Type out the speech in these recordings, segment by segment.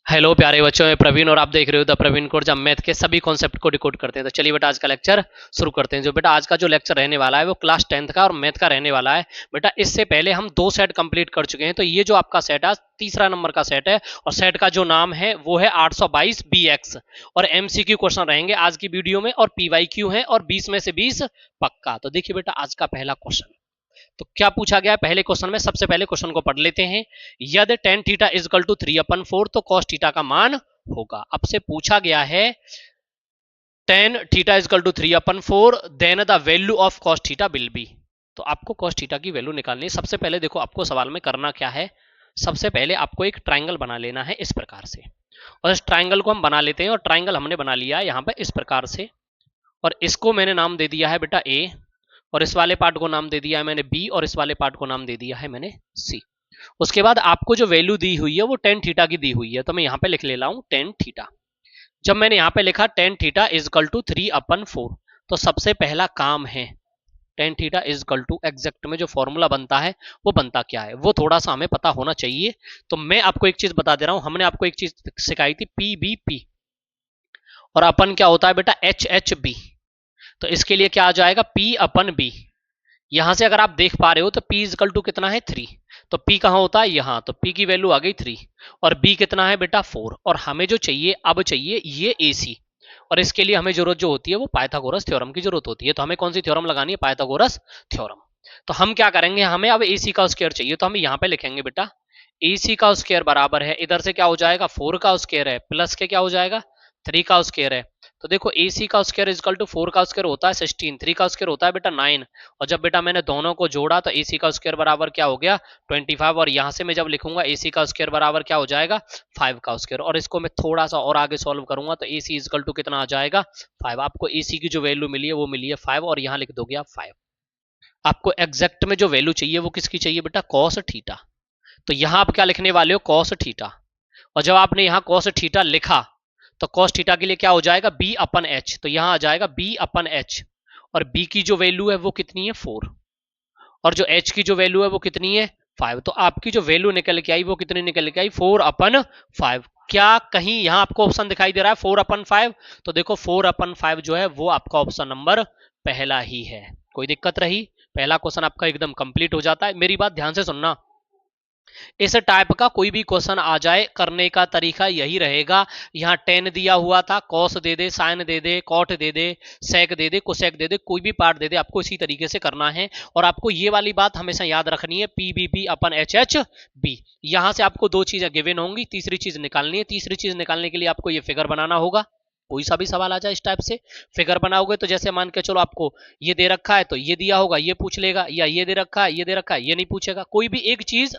Hello प्यारे बच्चों, मैं प्रवीण और आप देख रहे हो द प्रवीण कोर्स। हम मैथ के सभी कॉन्सेप्ट को डिकोड करते हैं। तो चलिए बेटा आज का लेक्चर शुरू करते हैं। जो बेटा आज का जो लेक्चर रहने वाला है वो क्लास 10th का और मैथ का रहने वाला है। बेटा इससे पहले हम 2 सेट कंप्लीट कर चुके हैं। तो ये जो आपका सेट है तीसरा नंबर का सेट है और सेट का जो नाम है वो है 822 BX और MCQ क्वेश्चन रहेंगे आज की वीडियो में और PYQ है और 20 में से 20 पक्का। तो देखिए बेटा आज का पहला क्वेश्चन तो क्या पूछा गया है पहले क्वेश्चन में। सबसे पहले क्वेश्चन को पढ़ लेते हैं। यदि tan theta is equal to 3/4 तो cos थीटा का मान होगा। अब से पूछा गया है tan theta is equal to 3/4 then the value of cos theta will be. तो आपको cos थीटा की वैल्यू निकालनी है। सबसे पहले देखो आपको सवाल में करना क्या है। सबसे पहले आपको एक ट्राइंगल बना लेना है इस प्रकार से और इस ट्राइंगल को हम बना लेते हैं और ट्राइंगल हमने बना लिया है यहाँ पे इस प्रकार से और इसको मैंने नाम दे दिया है बेटा A और इस वाले पार्ट को नाम दे दिया है मैंने B और इस वाले पार्ट को नाम दे दिया है मैंने C। उसके बाद आपको जो वैल्यू दी हुई है वो tan थीटा की दी हुई है। तो मैं यहाँ पे लिख ले रहा हूँ tan थीटा। जब मैंने यहाँ पे लिखा tan theta is equal to 3/4 तो सबसे पहला काम है tan theta is equal to exact में जो फॉर्मूला बनता है वो बनता क्या है वो थोड़ा सा हमें पता होना चाहिए। तो मैं आपको एक चीज बता दे रहा हूँ। हमने आपको एक चीज सिखाई थी PBP और अपन क्या होता है बेटा HHB। तो इसके लिए क्या आ जाएगा P/B। यहां से अगर आप देख पा रहे हो तो P इजकल टू कितना है 3। तो P कहां होता है यहाँ। तो P की वैल्यू आ गई 3 और B कितना है बेटा 4 और हमें जो चाहिए अब चाहिए ये AC और इसके लिए हमें जरूरत जो होती है वो पाइथागोरस थ्योरम की जरूरत होती है। तो हमें कौन सी थ्योरम लगानी है पाइथागोरस थ्योरम। तो हम क्या करेंगे हमें अब AC का स्क्वायर चाहिए तो हम यहाँ पे लिखेंगे बेटा AC का स्क्वायर बराबर है इधर से क्या हो जाएगा 4 का स्क्वायर है प्लस के क्या हो जाएगा 3 का स्क्वायर है। तो देखो AC का स्क्वायर इजकल टू 4 का स्क्वायर होता है 16 3 का स्क्वायर होता है बेटा 9 और जब बेटा मैंने दोनों को जोड़ा तो AC का स्क्वायर बराबर क्या हो गया 25 और यहाँ से मैं जब लिखूंगा AC का स्क्वायर बराबर क्या हो जाएगा 5 का स्क्वायर और इसको मैं थोड़ा सा और आगे सॉल्व करूंगा तो AC इजकल टू कितना आ जाएगा 5। आपको AC की जो वैल्यू मिली है वो मिली है 5 और यहाँ लिख दोगे आप 5। आपको एग्जैक्ट में जो वैल्यू चाहिए वो किसकी चाहिए बेटा cos थीटा। तो यहाँ आप क्या लिखने वाले हो cos थीटा और जब आपने यहाँ cos थीटा लिखा तो cos थीटा के लिए क्या हो जाएगा B/H। तो यहां आ जाएगा B/H और B की जो वैल्यू है वो कितनी है 4 और जो H की जो वैल्यू है वो कितनी है 5। तो आपकी जो वैल्यू निकल के आई वो कितनी निकल के आई 4/5। क्या कहीं यहां आपको ऑप्शन दिखाई दे रहा है 4/5। तो देखो 4/5 जो है वो आपका ऑप्शन नंबर पहला ही है। कोई दिक्कत रही पहला क्वेश्चन आपका एकदम कंप्लीट हो जाता है। मेरी बात ध्यान से सुनना। इस टाइप का कोई भी क्वेश्चन आ जाए करने का तरीका यही रहेगा। यहाँ tan दिया हुआ था cos दे दे sin दे दे cot दे दे sec दे दे cosec दे दे कोई भी पार्ट दे दे आपको इसी तरीके से करना है। और आपको ये वाली बात हमेशा याद रखनी है PBP/HHB। यहाँ से आपको 2 चीजें गिवन होंगी तीसरी चीज निकालनी है। तीसरी चीज निकालने के लिए आपको ये फिगर बनाना होगा। कोई सा भी सवाल आ जाए इस टाइप से फिगर बनाओगे तो जैसे मान के चलो आपको ये दे रखा है तो ये दिया होगा ये पूछ लेगा या ये दे रखा है ये दे रखा है ये नहीं पूछेगा। कोई भी एक चीज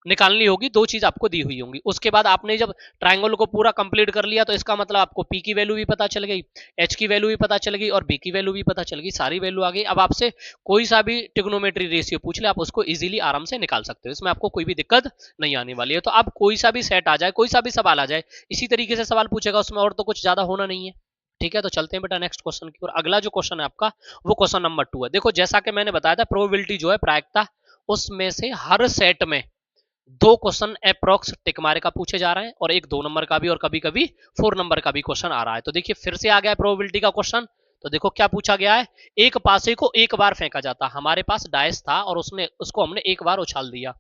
निकालनी होगी। 2 चीज आपको दी हुई होंगी। उसके बाद आपने जब ट्रायंगल को पूरा कंप्लीट कर लिया तो इसका मतलब आपको P की वैल्यू भी पता चल गई H की वैल्यू भी पता चल गई और B की वैल्यू भी पता चल गई। सारी वैल्यू आ गई। अब आपसे कोई सा भी ट्रिग्नोमेट्री रेशियो पूछ ले आप उसको इजीली आराम से निकाल सकते हो। इसमें आपको कोई भी दिक्कत नहीं आने वाली है। तो अब कोई सा भी सेट आ जाए कोई सा भी सवाल आ जाए इसी तरीके से सवाल पूछेगा उसमें और तो कुछ ज्यादा होना नहीं है। ठीक है तो चलते हैं बेटा नेक्स्ट क्वेश्चन की ओर। अगला जो क्वेश्चन है आपका वो क्वेश्चन नंबर 2 है। देखो जैसा कि मैंने बताया था प्रोबेबिलिटी जो है प्रायिकता उसमें से हर सेट में 2 क्वेश्चन अप्रोक्स टिक मारे का पूछे जा रहे हैं और एक 2 नंबर का भी और कभी कभी 4 नंबर का भी क्वेश्चन आ रहा है। तो देखिए फिर से आ गया है प्रोबेबिलिटी का क्वेश्चन। तो देखो क्या पूछा गया है। एक पासे को एक बार फेंका जाता। हमारे पास डाइस था और उसको हमने एक बार उछाल दिया।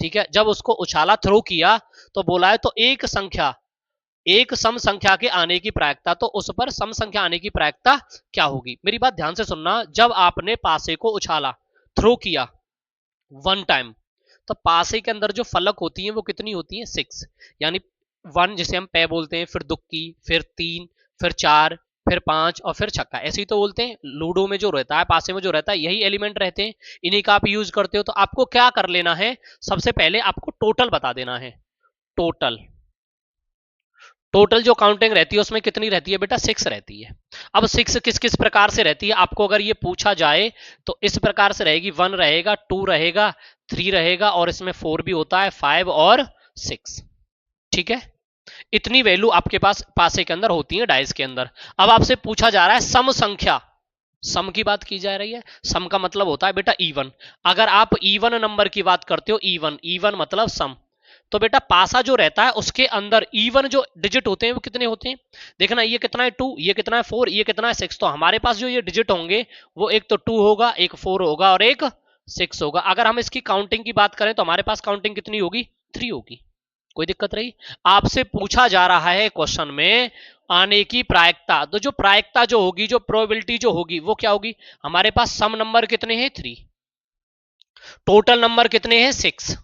ठीक है जब उसको उछाला थ्रो किया तो बोला है तो एक सम संख्या के आने की प्रायिकता तो उस पर सम संख्या आने की प्रायिकता क्या होगी। मेरी बात ध्यान से सुनना। जब आपने पासे को उछाला थ्रो किया 1 टाइम तो पासे के अंदर जो फलक होती है वो कितनी होती है 6 यानी 1 जिसे हम पै बोलते हैं फिर दुक्की फिर 3 फिर 4 फिर 5 और फिर छक्का ऐसे ही तो बोलते हैं। लूडो में जो रहता है पासे में जो रहता है यही एलिमेंट रहते हैं इन्हीं का आप यूज करते हो। तो आपको क्या कर लेना है सबसे पहले आपको टोटल बता देना है। टोटल जो काउंटिंग रहती है उसमें कितनी रहती है बेटा 6 रहती है। अब 6 किस किस प्रकार से रहती है आपको अगर ये पूछा जाए तो इस प्रकार से रहेगी 1 रहेगा 2 रहेगा 3 रहेगा और इसमें 4 भी होता है 5 और 6। ठीक है इतनी वैल्यू आपके पास पासे के अंदर होती है डाइस के अंदर। अब आपसे पूछा जा रहा है सम संख्या। सम की बात की जा रही है। सम का मतलब होता है बेटा इवन। अगर आप इवन नंबर की बात करते हो इवन मतलब सम तो बेटा पासा जो रहता है उसके अंदर इवन जो डिजिट होते हैं वो कितने होते हैं, देखना ये कितना है 2, ये कितना है 4, ये कितना है 6। तो हमारे पास जो ये डिजिट होंगे वो एक तो 2 होगा, एक 4 होगा और एक 6 होगा। अगर हम इसकी काउंटिंग की बात करें तो हमारे पास काउंटिंग कितनी होगी, 3 होगी। कोई दिक्कत रही? आपसे पूछा जा रहा है क्वेश्चन में आने की प्रायिकता, तो जो प्रायिकता जो होगी, जो प्रोबेबिलिटी जो होगी वो क्या होगी, हमारे पास सम नंबर कितने हैं 3, टोटल नंबर कितने हैं 6।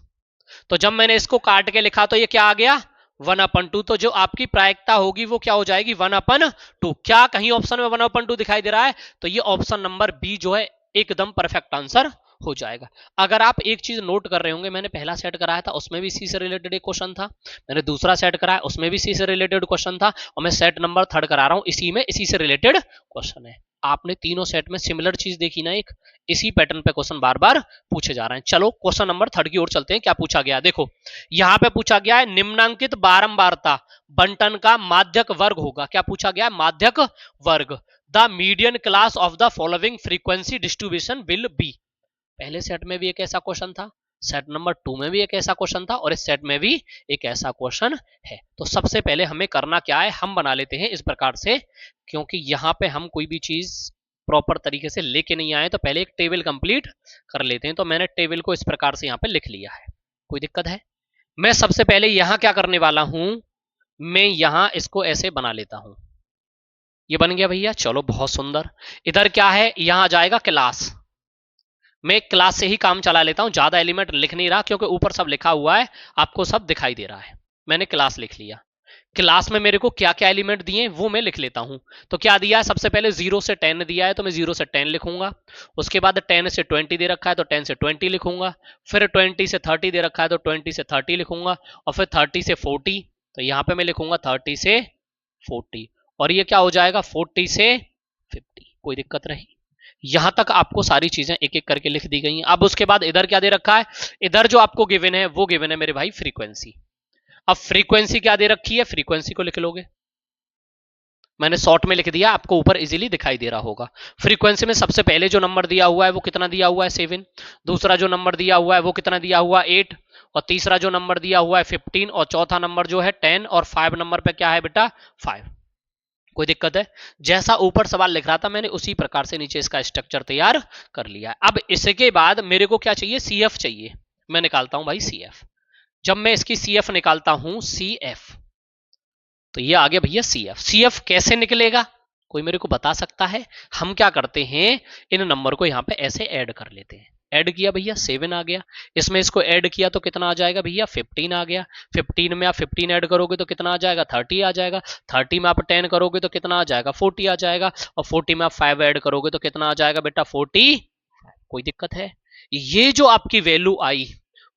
तो जब मैंने इसको काट के लिखा तो ये क्या आ गया 1/2। तो जो आपकी प्रायिकता होगी वो क्या हो जाएगी 1/2। क्या कहीं ऑप्शन में 1/2 दिखाई दे रहा है? तो ये ऑप्शन नंबर बी जो है एकदम परफेक्ट आंसर हो जाएगा। अगर आप एक चीज नोट कर रहे होंगे, मैंने पहला सेट कराया था उसमें भी इसी से रिलेटेड एक क्वेश्चन था, मैंने दूसरा सेट कराया उसमें भी इसी से रिलेटेड क्वेश्चन था, और मैं सेट नंबर 3 करा रहा हूं इसी में इसी से रिलेटेड क्वेश्चन है। आपने तीनों सेट में सिमिलर चीज देखी ना, एक इसी पैटर्न पे क्वेश्चन बार बार पूछे जा रहे हैं। चलो क्वेश्चन नंबर 3 की ओर चलते हैं। क्या पूछा गया देखो, यहां पे पूछा गया है निम्नांकित बारंबारता बंटन का माध्यक वर्ग होगा। क्या पूछा गया है, माध्यक वर्ग। The median class of the following frequency distribution will be. पहले सेट में भी एक ऐसा क्वेश्चन था, सेट नंबर 2 में भी एक ऐसा क्वेश्चन था, और इस सेट में भी एक ऐसा क्वेश्चन है। तो सबसे पहले हमें करना क्या है, हम बना लेते हैं इस प्रकार से, क्योंकि यहां पे हम कोई भी चीज प्रॉपर तरीके से लेके नहीं आए तो पहले एक टेबल कंप्लीट कर लेते हैं। तो मैंने टेबल को इस प्रकार से यहां पे लिख लिया है, कोई दिक्कत है? मैं सबसे पहले यहां क्या करने वाला हूं, मैं यहां इसको ऐसे बना लेता हूं। ये बन गया भैया, चलो बहुत सुंदर। इधर क्या है, यहां जाएगा क्लास। मैं क्लास से ही काम चला लेता हूं, ज्यादा एलिमेंट लिख नहीं रहा क्योंकि ऊपर सब लिखा हुआ है, आपको सब दिखाई दे रहा है। मैंने क्लास लिख लिया। क्लास में मेरे को क्या क्या एलिमेंट दिए वो मैं लिख लेता हूं। तो क्या दिया है, सबसे पहले 0 से 10 दिया है तो मैं 0 से 10 लिखूंगा। उसके बाद 10 से 20 दे रखा है तो 10 से 20 लिखूंगा। फिर 20 से 30 दे रखा है तो 20 से 30 लिखूंगा। और फिर 30 से 40, तो यहां पे मैं लिखूंगा 30 से 40। और ये क्या हो जाएगा 40 से 50। कोई दिक्कत रही? यहां तक आपको सारी चीजें एक एक करके लिख दी गई हैं। अब उसके बाद इधर क्या दे रखा है, इधर जो आपको गिवन है वो गिवन है मेरे भाई फ्रीक्वेंसी। अब फ्रीक्वेंसी क्या दे रखी है, फ्रीक्वेंसी को लिख लोगे। मैंने शॉर्ट में लिख दिया, आपको ऊपर इजीली दिखाई दे रहा होगा। फ्रीक्वेंसी में सबसे पहले जो नंबर दिया हुआ है वो कितना दिया हुआ है 7, दूसरा जो नंबर दिया हुआ है वो कितना दिया हुआ है 8, और तीसरा जो नंबर दिया हुआ है 15, और चौथा नंबर जो है 10, और 5 नंबर पे क्या है बेटा 5। कोई दिक्कत है? जैसा ऊपर सवाल लिख रहा था मैंने उसी प्रकार से नीचे इसका स्ट्रक्चर तैयार कर लिया है। अब इसके बाद मेरे को क्या चाहिए, सीएफ चाहिए। मैं निकालता हूं भाई सीएफ। जब मैं इसकी सीएफ निकालता हूं सीएफ, तो ये आ गया भैया सीएफ। सीएफ कैसे निकलेगा, कोई मेरे को बता सकता है? हम क्या करते हैं, इन नंबर को यहां पे ऐसे ऐड कर लेते हैं। ऐड किया भैया 7 आ गया, इसमें इसको ऐड किया तो कितना आ जाएगा भैया 15 आ गया। 15 में आप 15 ऐड करोगे तो कितना आ जाएगा 30 आ जाएगा। 30 में आप 10 करोगे तो कितना आ जाएगा 40 आ जाएगा। और 40 में आप 5 ऐड करोगे तो कितना आ जाएगा बेटा 40। कोई दिक्कत है? ये जो आपकी वैल्यू आई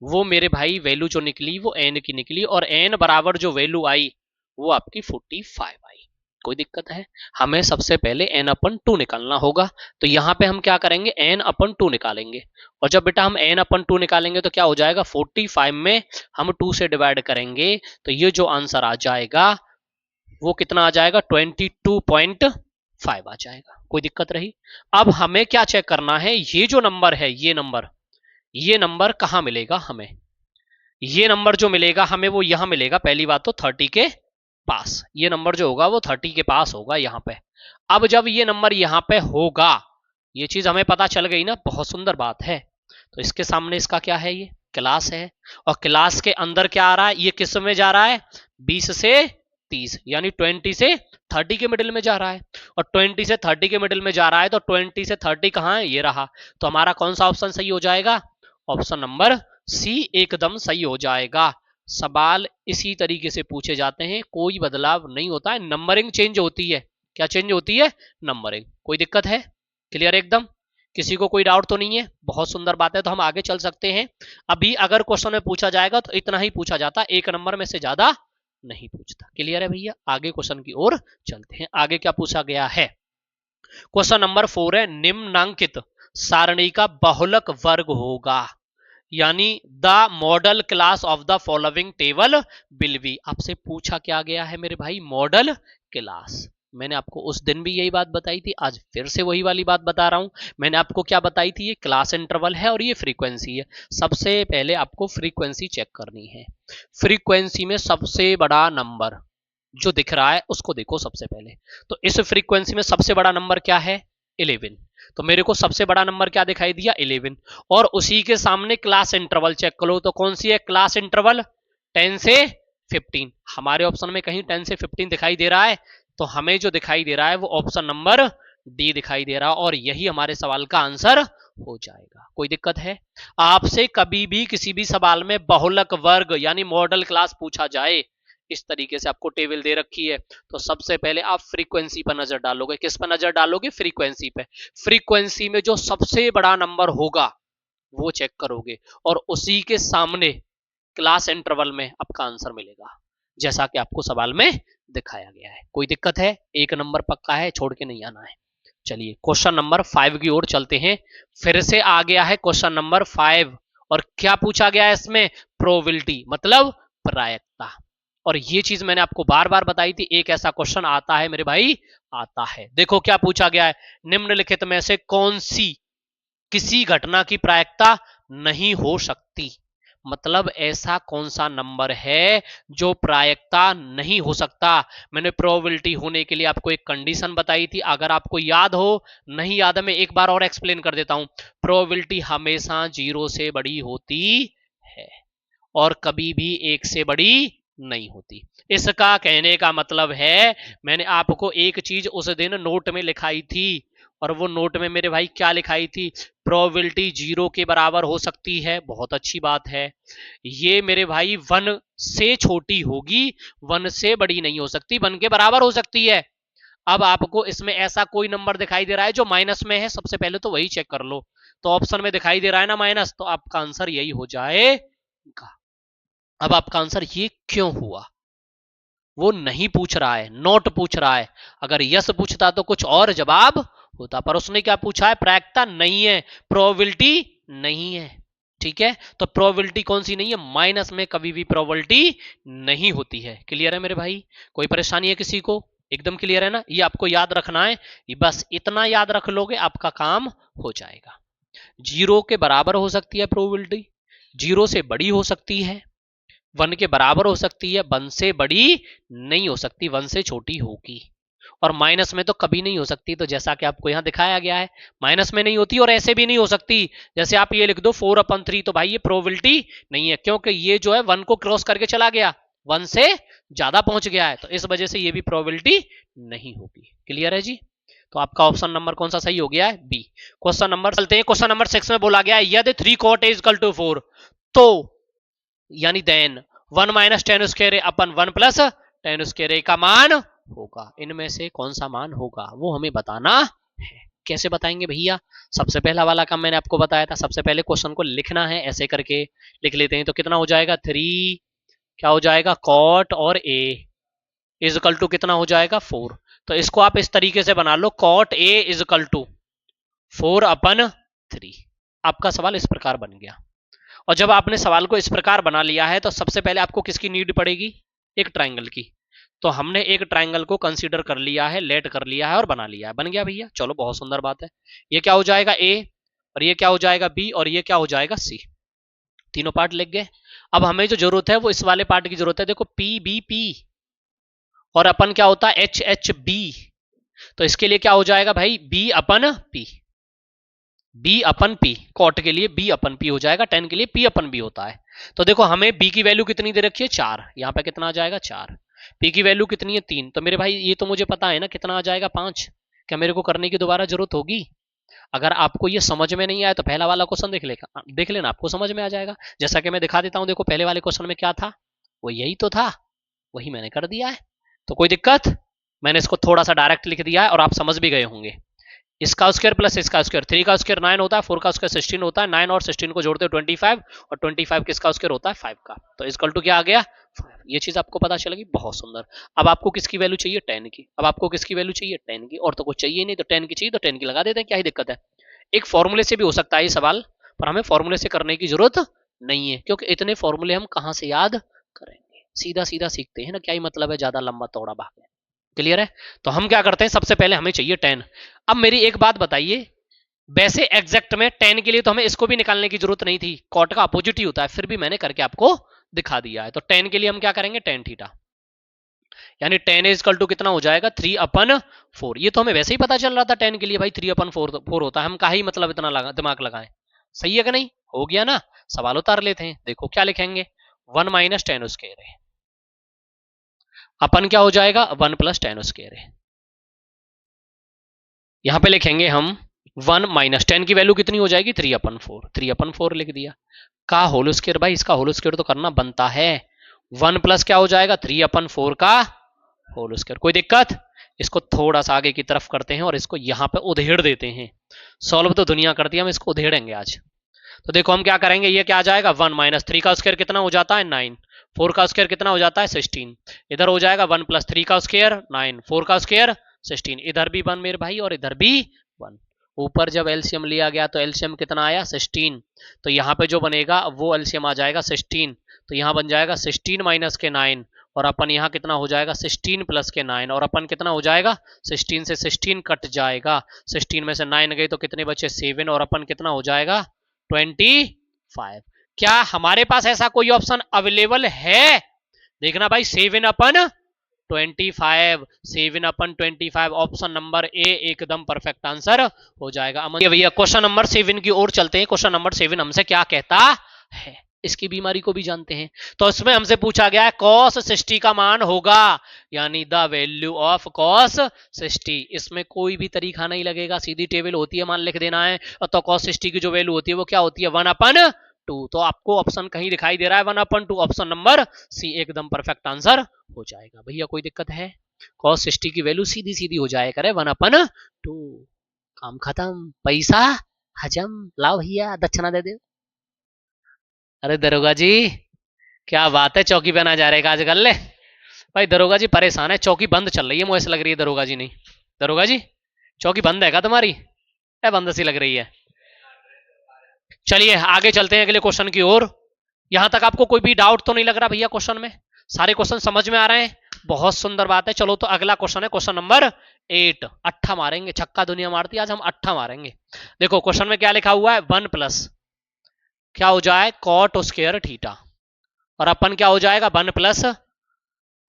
वो मेरे भाई वैल्यू जो निकली वो एन की निकली, और एन बराबर जो वैल्यू आई वो आपकी 45 आई। कोई दिक्कत है? हमें सबसे पहले n/2 निकालना होगा। तो यहां पे हम क्या करेंगे, n/2 निकालेंगे। और जब बेटा हम n/2 निकालेंगे तो क्या हो जाएगा 45 में हम 2 से डिवाइड करेंगे तो ये जो आंसर आ जाएगा वो कितना आ जाएगा 22.5 आ जाएगा। कोई दिक्कत रही? अब हमें क्या चेक करना है, ये जो नंबर है ये नंबर कहां मिलेगा हमें, ये नंबर जो मिलेगा हमें वो यहां मिलेगा। पहली बात तो 30 के पास, ये नंबर जो होगा वो 30 के पास होगा यहां पे। अब जब ये नंबर यहां पे होगा, ये चीज हमें पता चल गई ना, बहुत सुंदर बात है। तो इसके सामने इसका क्या है, ये क्लास है, और क्लास के अंदर क्या आ रहा है, ये किस में जा रहा है 20 से 30, यानी 20 से 30 के मिडिल में जा रहा है। और 20 से 30 के मिडिल में जा रहा है तो 20 से 30 कहां है, ये रहा। तो हमारा कौन सा ऑप्शन सही हो जाएगा, ऑप्शन नंबर सी एकदम सही हो जाएगा। सवाल इसी तरीके से पूछे जाते हैं, कोई बदलाव नहीं होता है, नंबरिंग चेंज होती है। क्या चेंज होती है, नंबरिंग। कोई दिक्कत है, क्लियर एकदम? किसी को कोई डाउट तो नहीं है? बहुत सुंदर बात है, तो हम आगे चल सकते हैं। अभी अगर क्वेश्चन में पूछा जाएगा तो इतना ही पूछा जाता, एक नंबर में से ज्यादा नहीं पूछता। क्लियर है भैया? आगे क्वेश्चन की ओर चलते हैं। आगे क्या पूछा गया है, क्वेश्चन नंबर 4 है निम्नांकित सारणी का बहुलक वर्ग होगा, यानी the model class of the following table will be. आपसे पूछा क्या गया है मेरे भाई, मॉडल क्लास। मैंने आपको उस दिन भी यही बात बताई थी, आज फिर से वही वाली बात बता रहा हूं। मैंने आपको क्या बताई थी, ये क्लास इंटरवल है और ये फ्रीक्वेंसी है। सबसे पहले आपको फ्रीक्वेंसी चेक करनी है। फ्रीक्वेंसी में सबसे बड़ा नंबर जो दिख रहा है उसको देखो सबसे पहले। तो इस फ्रीक्वेंसी में सबसे बड़ा नंबर क्या है, 11। तो मेरे को सबसे बड़ा नंबर क्या दिखाई दिया, 11। और उसी के सामने क्लास इंटरवल चेक करो, तो कौन सी है क्लास इंटरवल, 10 से 15। हमारे ऑप्शन में कहीं 10 से 15 दिखाई दे रहा है, तो हमें जो दिखाई दे रहा है वो ऑप्शन नंबर डी दिखाई दे रहा है, और यही हमारे सवाल का आंसर हो जाएगा। कोई दिक्कत है? आपसे कभी भी किसी भी सवाल में बहुलक वर्ग यानी मॉडल क्लास पूछा जाए, इस तरीके से आपको टेबल दे रखी है, तो सबसे पहले आप फ्रीक्वेंसी पर नजर डालोगे। किस पर नजर डालोगे, फ्रीक्वेंसी पे। फ्रीक्वेंसी में जो सबसे बड़ा नंबर होगा वो चेक करोगे, और उसी के सामने क्लास इंटरवल में आपका आंसर मिलेगा, जैसा कि आपको सवाल में दिखाया गया है। कोई दिक्कत है? एक नंबर पक्का है, छोड़ के नहीं आना है। चलिए क्वेश्चन नंबर 5 की ओर चलते हैं। फिर से आ गया है क्वेश्चन नंबर 5, और क्या पूछा गया है इसमें, प्रोबेबिलिटी मतलब प्रायिकता। और ये चीज मैंने आपको बार बार बताई थी, एक ऐसा क्वेश्चन आता है मेरे भाई, आता है। देखो क्या पूछा गया है, निम्नलिखित में से कौन सी किसी घटना की प्रायिकता नहीं हो सकती। मतलब ऐसा कौन सा नंबर है जो प्रायिकता नहीं हो सकता। मैंने प्रोबेबिलिटी होने के लिए आपको एक कंडीशन बताई थी, अगर आपको याद हो, नहीं याद है मैं एक बार और एक्सप्लेन कर देता हूं। प्रोबेबिलिटी हमेशा 0 से बड़ी होती है और कभी भी 1 से बड़ी नहीं होती। इसका कहने का मतलब है, मैंने आपको एक चीज उस दिन नोट में लिखाई थी, और वो नोट में मेरे भाई क्या लिखाई थी, प्रोबेबिलिटी 0 के बराबर हो सकती है, बहुत अच्छी बात है। ये मेरे भाई 1 से छोटी होगी, 1 से बड़ी नहीं हो सकती, 1 के बराबर हो सकती है। अब आपको इसमें ऐसा कोई नंबर दिखाई दे रहा है जो माइनस में है, सबसे पहले तो वही चेक कर लो। तो ऑप्शन में दिखाई दे रहा है ना माइनस, तो आपका आंसर यही हो जाएगा। अब आपका आंसर ये क्यों हुआ, वो नहीं पूछ रहा है, नोट पूछ रहा है। अगर यस पूछता तो कुछ और जवाब होता, पर उसने क्या पूछा है, प्रायिकता नहीं है, प्रोबेबिलिटी नहीं है। ठीक है, तो प्रोबेबिलिटी कौन सी नहीं है, माइनस में कभी भी प्रोबेबिलिटी नहीं होती है। क्लियर है मेरे भाई? कोई परेशानी है किसी को? एकदम क्लियर है ना? ये आपको याद रखना है, ये बस इतना याद रख लोगे आपका काम हो जाएगा। 0 के बराबर हो सकती है प्रोबेबिलिटी, 0 से बड़ी हो सकती है, 1 के बराबर हो सकती है, 1 से बड़ी नहीं हो सकती, 1 से छोटी होगी, और माइनस में तो कभी नहीं हो सकती। तो जैसा कि आपको यहां दिखाया गया है, माइनस में नहीं होती और ऐसे भी नहीं हो सकती। जैसे आप ये लिख दो 4/3, तो भाई ये प्रोबेबिलिटी नहीं है, क्योंकि ये जो है 1 को क्रॉस करके चला गया, 1 से ज्यादा पहुंच गया है, तो इस वजह से ये भी प्रोबेबिलिटी नहीं होगी। क्लियर है जी? तो आपका ऑप्शन नंबर कौन सा सही हो गया है, बी। क्वेश्चन नंबर चलते हैं, क्वेश्चन नंबर 6 में बोला गया है यदि 3 cot a इक्वल टू 4, तो यानी then 1 minus tan square upon 1 plus tan square का मान होगा। इनमें से कौन सा मान होगा वो हमें बताना है। कैसे बताएंगे भैया? सबसे पहला वाला काम मैंने आपको बताया था, सबसे पहले क्वेश्चन को लिखना है, ऐसे करके लिख लेते हैं। तो कितना हो जाएगा, 3 क्या हो जाएगा, कॉट और ए इज इक्वल टू कितना हो जाएगा, 4। तो इसको आप इस तरीके से बना लो, cot A is equal to 4/3। आपका सवाल इस प्रकार बन गया। और जब आपने सवाल को इस प्रकार बना लिया है, तो सबसे पहले आपको किसकी नीड पड़ेगी, एक ट्राइंगल की। तो हमने एक ट्राइंगल को कंसीडर कर लिया है, लेट कर लिया है और बना लिया है, बन गया भैया। चलो बहुत सुंदर बात है। ये क्या हो जाएगा, ए, और ये क्या हो जाएगा, बी, और ये क्या हो जाएगा, सी। तीनों पार्ट लिख गए। अब हमें जो जरूरत है वो इस वाले पार्ट की जरूरत है। देखो पी बी पी, और अपन क्या होता है, एच एच बी। तो इसके लिए क्या हो जाएगा भाई, बी अपन पी, बी अपन पी, कॉट के लिए बी अपन पी हो जाएगा, टेन के लिए पी अपन बी होता है। तो देखो हमें बी की वैल्यू कितनी दे रखी है, 4। यहां पे कितना आ जाएगा, 4। पी की वैल्यू कितनी है, 3। तो मेरे भाई ये तो मुझे पता है ना कितना आ जाएगा, 5। क्या मेरे को करने की दोबारा जरूरत होगी? अगर आपको ये समझ में नहीं आया तो पहला वाला क्वेश्चन देख लेना, आपको समझ में आ जाएगा। जैसा कि मैं दिखा देता हूं, देखो पहले वाले क्वेश्चन में क्या था, वो यही तो था, वही मैंने कर दिया है। तो कोई दिक्कत, मैंने इसको थोड़ा सा डायरेक्ट लिख दिया है और आप समझ भी गए होंगे। इसका स्क्वायर प्लस इसका स्क्वायर, 3 का स्क्वायर 9 होता है, 4 का स्क्वायर 16 होता है, 9 और 16 को जोड़ते हो 25, और 25 किसका स्क्वायर होता है, 5 का। तो इक्वल टू क्या आ गया, 5। ये चीज आपको पता चलेगी, बहुत सुंदर। अब आपको किसकी वैल्यू चाहिए, 10 की। अब आपको किसकी वैल्यू चाहिए, 10 की, और तो कुछ चाहिए नहीं, तो 10 की चाहिए तो 10 की लगा देते हैं, क्या ही दिक्कत है। एक फॉर्मूले से भी हो सकता है ये सवाल, पर हमें फॉर्मूले से करने की जरूरत नहीं है, क्योंकि इतने फॉर्मूले हम कहां से याद करेंगे, सीधा सीधा सीखते हैं ना, क्या ही मतलब है ज्यादा लंबा चौड़ा भागे। क्लियर है? तो हम क्या करते हैं, सबसे पहले हमें चाहिए 10। अब मेरी एक बात बताइए, वैसे एग्जैक्ट में 10 के लिए तो हमें इसको भी निकालने की जरूरत नहीं थी, कॉट का अपोजिट ही होता है, फिर भी मैंने करके आपको दिखा दिया है। तो 10 के लिए हम क्या करेंगे, टेन थीटा, यानी 10 इज इक्वल टू कितना हो जाएगा, 3/4। ये तो हमें वैसे ही पता चल रहा था 10 के लिए भाई 3/4 होता है, हम काहे मतलब इतना दिमाग लगाएं। सही है कि नहीं? हो गया ना? सवाल उतार लेते हैं। देखो क्या लिखेंगे, 1 माइनस टेन स्क्वायर है, अपन क्या हो जाएगा, 1 प्लस टेन स्क्वायर है। यहां पे लिखेंगे हम 1 माइनस 10 की वैल्यू कितनी हो जाएगी, 3/4, 3/4 लिख दिया का होल स्क्वायर। भाई इसका होल स्क्वायर तो करना बनता है, 1 प्लस क्या हो जाएगा, 3/4 का होल स्क्वायर। कोई दिक्कत? इसको थोड़ा सा आगे की तरफ करते हैं और इसको यहां पे उधेड़ देते हैं। सॉल्व तो दुनिया करती है, हम इसको उधेड़ेंगे आज। तो देखो हम क्या करेंगे, ये क्या आ जाएगा, 1 माइनस 3 का स्क्वायर कितना हो जाता है, 9, 4 का स्क्वायर कितना हो जाता है, 16। इधर हो जाएगा 1 प्लस 3 का स्क्वायर 9, 4 का स्क्वायर 16, इधर भी 1 मेरे भाई और इधर भी 1। ऊपर जब एलसीएम लिया गया तो एलसीएम कितना आया, 16। तो यहाँ पे जो बनेगा वो एलसीएम आ जाएगा 16। तो यहाँ बन जाएगा 16 माइनस के 9, और अपन यहाँ कितना हो जाएगा, 16 प्लस के 9, और अपन कितना हो जाएगा, 16 से 16 कट जाएगा, 16 में से 9 गए तो कितने बचे, 7, और अपन कितना हो जाएगा, 25। क्या हमारे पास ऐसा कोई ऑप्शन अवेलेबल है? देखना भाई, 7/25, 7/25, ऑप्शन नंबर ए एकदम परफेक्ट आंसर हो जाएगा। अमन भैया क्वेश्चन नंबर 7 की ओर चलते हैं। क्वेश्चन नंबर 7 हमसे क्या कहता है, इसकी बीमारी को भी जानते हैं। तो इसमें हमसे पूछा गया है cos 60 का मान होगा, यानी द वैल्यू ऑफ cos 60। इसमें कोई भी तरीका नहीं लगेगा, सीधी टेबल होती है, मान लिख देना है। तो cos 60 की जो वैल्यू होती है वो क्या होती है, 1/2। तो आपको ऑप्शन कहीं दिखाई दे रहा है 1/2, ऑप्शन नंबर सी एकदम परफेक्ट आंसर हो जाएगा। भैया कोई दिक्कत है? cos 60 की वैल्यू सीधी सीधी हो जाए करे 1/2। काम खत्म, पैसा हजम। लाओ भैया दक्षिणा दे दे। अरे दरोगा जी क्या बात है, चौकी पे ना जा रहे आजकल ले। भाई दरोगा जी परेशान है, चौकी बंद चल रही है, मुझे ऐसे लग रही है दरोगा जी। नहीं दरोगा जी, चौकी बंद है क्या तुम्हारी? बंद सी लग रही है। चलिए आगे चलते हैं अगले क्वेश्चन की ओर। यहां तक आपको कोई भी डाउट तो नहीं लग रहा भैया क्वेश्चन में? सारे क्वेश्चन समझ में आ रहे हैं? बहुत सुंदर बात है। चलो तो अगला क्वेश्चन है क्वेश्चन नंबर 8। अट्ठा मारेंगे, छक्का दुनिया मारती है, आज हम अट्ठा मारेंगे। देखो क्वेश्चन में क्या लिखा हुआ है, 1 प्लस क्या हो जाए, कॉट स्क्वायर थीटा, और अपन क्या हो जाएगा, 1 plus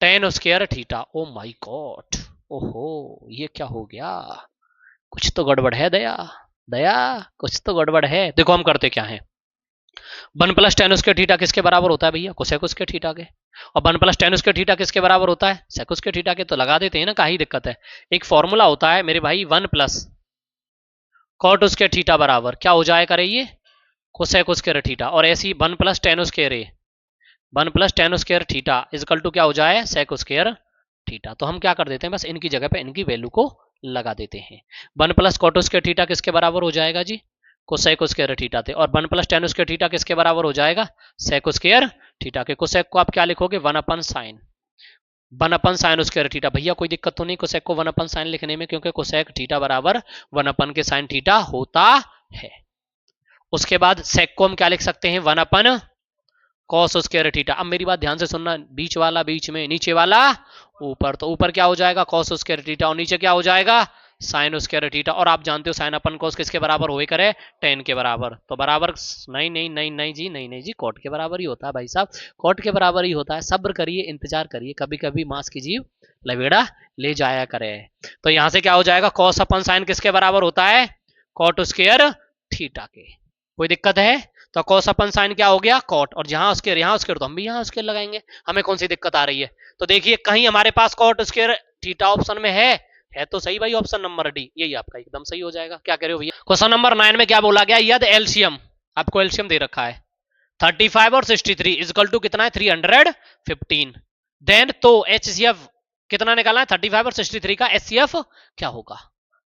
tan square theta. Oh my God, ओहो ये क्या हो गया, कुछ तो गड़बड़ है दया, दया कुछ तो गड़बड़ है। देखो हम करते क्या है, 1 प्लस टेन स्क्वायर थीटा किसके बराबर होता है भैया, कोसेक स्क्वायर थीटा के। और 1 प्लस टेन स्क्वायर थीटा किसके बराबर होता है, सेक स्क्वायर थीटा के। तो लगा देते हैं ना, काहे दिक्कत है। एक फॉर्मूला होता है मेरे भाई, 1 प्लस कॉट स्क्वायर थीटा बराबर क्या हो जाए करे, ये कोसेक स्क्वायर थीटा। और ऐसी 1 प्लस टेन स्क्वायर है, 1 plus tan square theta is equal to क्या हो जाए, सेक स्क्वायर थीटा। तो हम क्या कर देते हैं, बस इनकी जगह पे इनकी वैल्यू को लगा देते हैं। 1 प्लस कॉट स्क्वायर थीटा किसके बराबर हो जाएगा जी, कोसेक स्क्वायर थीटा थे। और 1 प्लस टेन स्क्वायर थीटा किसके बराबर हो जाएगा, सेक स्क्वायर थीटा के। कोसेक को आप क्या लिखोगे, 1/sin, 1/sin स्क्वायर थीटा। भैया कोई दिक्कत तो नहीं कोसेक को 1/sin लिखने में, क्योंकि कोसेक थीटा बराबर 1 के साइन थीटा होता है। उसके बाद सेक को हम क्या लिख सकते हैं, 1 कॉस स्क्वायर थीटा। अब मेरी बात ध्यान से सुनना, बीच वाला बीच में, नीचे वाला ऊपर। तो ऊपर क्या हो जाएगा, कॉस स्क्वायर थीटा, और नीचे क्या हो जाएगा, साइन स्क्वायर थीटा। और आप जानते हो साइन अपन कोस किसके बराबर होए करे, टेन के बराबर। तो बराबर नहीं नहीं नहीं नहीं जी, नहीं नहीं जी, कॉट के बराबर ही होता है भाई साहब, कॉट के बराबर ही होता है। सब्र करिए, इंतजार करिए, कभी कभी मांस की जीव लवेड़ा ले जाया करे। तो यहां से क्या हो जाएगा, कॉस अपन साइन किसके बराबर होता है, कॉट स्क्वायर थीटा के। कोई दिक्कत है? तो कॉस अपन साइन क्या हो गया, कॉट, और जहां स्क्वायर यहाँ स्क्वायर, तो हम भी यहाँ स्क्वायर लगाएंगे, हमें कौन सी दिक्कत आ रही है। तो देखिए कहीं हमारे पास कॉट स्क्वायर थीटा ऑप्शन में है तो सही भाई, ऑप्शन नंबर डी, यही आपका एकदम सही हो जाएगा। क्या कह रहे हो भैया? क्वेश्चन नंबर 9 में क्या बोला गया, यदि एलसीएम, आपको एलसीएम दे रखा है 35 और 63 इजकल टू कितना है, 315। देन तो एचसीएफ कितना निकालना है, 35 और 63 का एचसीएफ क्या होगा।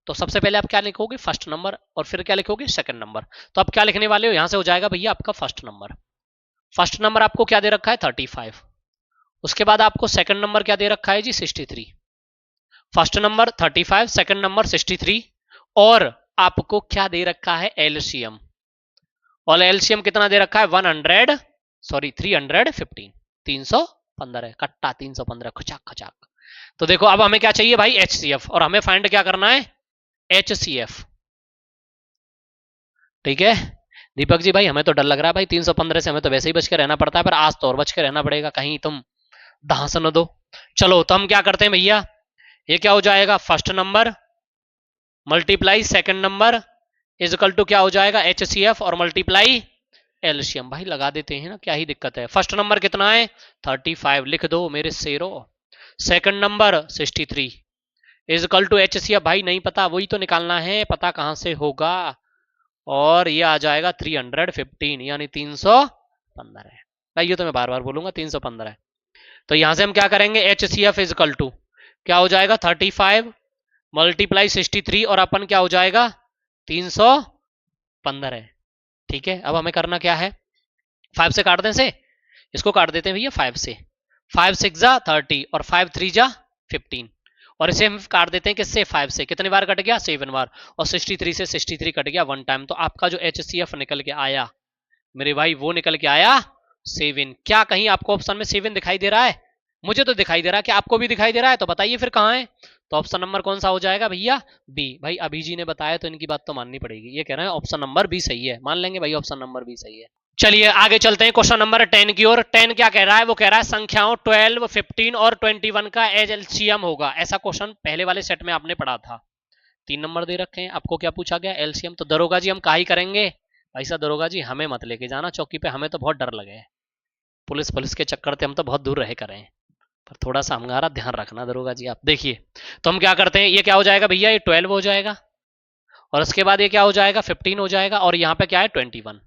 तो सबसे पहले आप क्या लिखोगे, फर्स्ट नंबर, और फिर क्या लिखोगे, सेकंड नंबर। तो आप क्या लिखने वाले हो, यहां से हो जाएगा भैया आपका फर्स्ट नंबर। फर्स्ट नंबर आपको क्या दे रखा है, 35। उसके बाद आपको सेकंड नंबर क्या दे रखा है जी, 63। फर्स्ट नंबर 35, सेकंड नंबर 63, और आपको क्या दे रखा है, एलसीएम। और एलसीएम कितना दे रखा है, 315, 315 है, कट्टा 315, खचाक खचाक। तो देखो अब हमें क्या चाहिए भाई, HCF, और हमें फाइंड क्या करना है, HCF। ठीक है दीपक जी, भाई हमें तो डर लग रहा है भाई, 315 से हमें तो वैसे ही बच के रहना पड़ता है, पर आज तो और बच के रहना पड़ेगा, कहीं तुम धांस न दो। चलो तो हम क्या करते हैं भैया, ये क्या हो जाएगा, first number multiply second number is equal to क्या हो जाएगा, HCF और मल्टीप्लाई एलसीएम। भाई लगा देते हैं ना, क्या ही दिक्कत है। फर्स्ट नंबर कितना है, 35, लिख दो मेरे शेरो। Second number 63 is equal to HCF। भाई नहीं पता, वही तो निकालना है, पता कहां से होगा, और ये आ जाएगा 315 यानी 315 है। भाई ये तो मैं बार बार बोलूंगा 315 है। तो यहां से हम क्या करेंगे, HCF इज इक्वल टू क्या हो जाएगा, 35 मल्टीप्लाई 63 और अपन क्या हो जाएगा 315 है। ठीक है अब हमें करना क्या है, 5 से काट दें से, इसको काट देते हैं भैया 5 से, 5 6 जा 30 और 5 3 जा 15, और इसे हम काट देते हैं किससे, 5 से, कितनी बार कट गया 7 बार, और 63 से 63 कट गया 1 टाइम। तो आपका जो HCF निकल के आया मेरे भाई, वो निकल के आया 7। क्या कहीं आपको ऑप्शन में 7 दिखाई दे रहा है, मुझे तो दिखाई दे रहा है, कि आपको भी दिखाई दे रहा है, तो बताइए फिर कहां है। तो ऑप्शन नंबर कौन सा हो जाएगा भैया, बी। भाई अभी जी ने बताया तो इनकी बात तो माननी पड़ेगी, ये कह रहे हैं ऑप्शन नंबर बी सही है, मान लेंगे भाई ऑप्शन नंबर बी सही है। चलिए आगे चलते हैं क्वेश्चन नंबर 10 की ओर। 10 क्या कह रहा है, वो कह रहा है संख्याओं 12, 15 और 21 का एलसीएम होगा। ऐसा क्वेश्चन पहले वाले सेट में आपने पढ़ा था। 3 नंबर दे रखे हैं, आपको क्या पूछा गया, एलसीएम। तो दरोगा जी हम का ही करेंगे, भाई साहब दरोगा जी हमें मत लेके जाना चौकी पे, हमें तो बहुत डर लगे, पुलिस के चक्कर से हम तो बहुत दूर रहे करें, पर थोड़ा सा हमारा ध्यान रखना दरोगा जी आप। देखिए तो हम क्या करते हैं, ये क्या हो जाएगा भैया, ये 12 हो जाएगा, और उसके बाद ये क्या हो जाएगा 15 हो जाएगा, और यहाँ पे क्या है 21।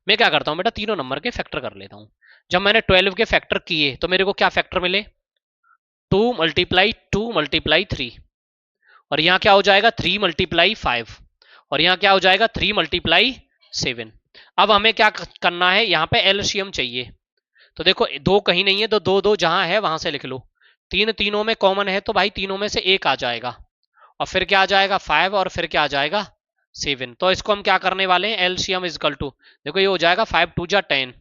मैं क्या करता हूँ बेटा, तीनों नंबर के फैक्टर कर लेता हूँ। जब मैंने 12 के फैक्टर किए तो मेरे को क्या फैक्टर मिले, 2 मल्टीप्लाई 3, और यहाँ क्या हो जाएगा 3 मल्टीप्लाई 5, और यहाँ क्या हो जाएगा 3 मल्टीप्लाई 7। अब हमें क्या करना है, यहाँ पे एलसीएम चाहिए। तो देखो दो कहीं नहीं है, तो दो दो जहां है वहां से लिख लो, तीन तीनों में कॉमन है, तो भाई तीनों में से एक आ जाएगा, और फिर क्या आ जाएगा 5, और फिर क्या आ जाएगा 7। तो इसको हम क्या करने वाले हैं, एलसीएम इज इक्वल टू, देखो ये हो जाएगा 5 2 जा 10,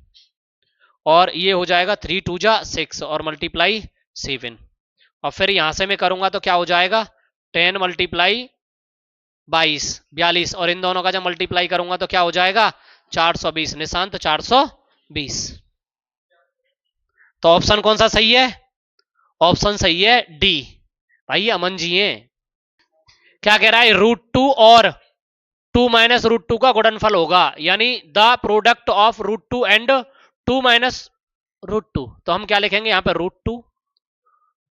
और ये हो जाएगा 3 2 जा 6 और मल्टीप्लाई 7, और फिर यहां से मैं करूंगा तो क्या हो जाएगा 10 मल्टीप्लाई 22 42, और इन दोनों का जब मल्टीप्लाई करूंगा तो क्या हो जाएगा 420, निशांत 420। तो ऑप्शन कौन सा सही है, ऑप्शन सही है डी। भाई अमन जी हैं, क्या कह रहा है, √2 और 2 माइनस √2 का गुणनफल होगा, यानी the product of √2 and 2 minus √2। तो हम क्या लिखेंगे यहाँ पे √2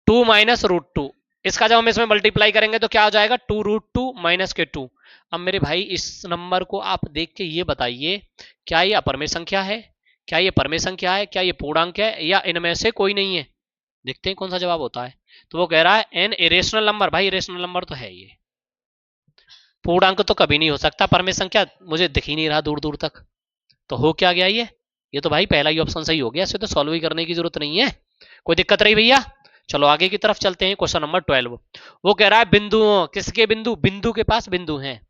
2 माइनस √2, इसका जब हम इसमें मल्टीप्लाई करेंगे तो क्या हो जाएगा 2√2 माइनस के 2। अब मेरे भाई इस नंबर को आप देख के ये बताइए, क्या ये अपरमेय संख्या है, क्या ये परमेय संख्या है, क्या ये पूर्णांक है, या इनमें से कोई नहीं है। देखते हैं कौन सा जवाब होता है। तो वो कह रहा है एन इरेशनल नंबर। भाई इरेशनल नंबर तो है ये, पूर्णांक तो कभी नहीं हो सकता, परमेय संख्या मुझे दिख ही नहीं रहा दूर दूर तक, तो हो क्या गया ये तो भाई पहला ही ऑप्शन सही हो गया, इसे तो सॉल्व ही करने की जरूरत नहीं है। कोई दिक्कत रही भैया, चलो आगे की तरफ चलते हैं। क्वेश्चन नंबर 12 वो कह रहा है बिंदुओं, किसके बिंदु, बिंदु के पास बिंदु हैं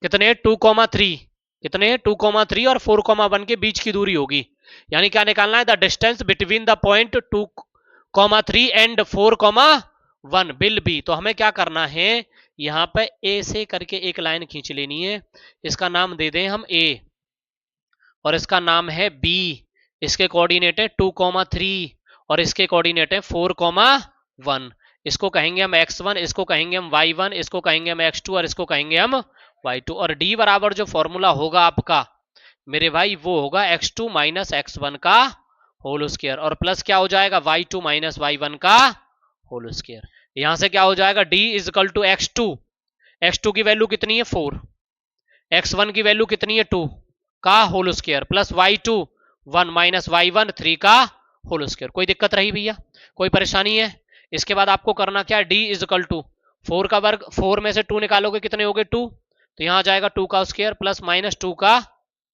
कितने 2,3, कितने 2,3 और 4,1 के बीच की दूरी होगी, यानी क्या निकालना है, the distance between the point 2,3 and 4,1 will be. तो हमें क्या करना है, यहां पे ए से करके एक लाइन खींच लेनी है, इसका नाम दे दें हम ए, और इसका नाम है बी। इसके कोऑर्डिनेट है 2,3 और इसके कोऑर्डिनेट है 4,1। इसको कहेंगे हम x1, इसको कहेंगे हम y1, इसको कहेंगे हम x2 और इसको कहेंगे हम y2। और d बराबर जो फॉर्मूला होगा आपका मेरे भाई वो होगा x2 माइनस x1 का होल स्क्वायर, और प्लस क्या हो जाएगा y2 माइनस y1 का होल स्क्वायर। यहां से क्या हो जाएगा d is equal to x2, x2 की वैल्यू कितनी है 4, x1 की वैल्यू कितनी है 2 का whole square, plus y2 1 minus y1 3 का होल स्क्वायर। कोई दिक्कत रही भैया, कोई परेशानी है। इसके बाद आपको करना क्या है, d इज इक्वल टू 4 का वर्ग, 4 में से 2 निकालोगे कितने हो गए 2, तो यहां आ जाएगा 2 का स्क्वायर प्लस माइनस 2 का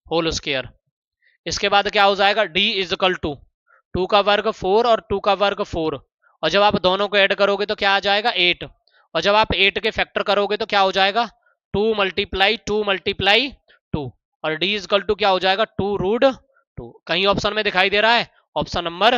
होल स्क्वायर। इसके बाद क्या हो जाएगा d इज इक्वल टू 2 का वर्ग 4 और 2 का वर्ग 4, और जब आप दोनों को ऐड करोगे तो क्या आ जाएगा 8, और जब आप 8 के फैक्टर करोगे तो क्या हो जाएगा 2 मल्टीप्लाई 2 मल्टीप्लाई 2, और d इज इक्वल टू क्या हो जाएगा 2√2। कहीं ऑप्शन में दिखाई दे रहा है, ऑप्शन नंबर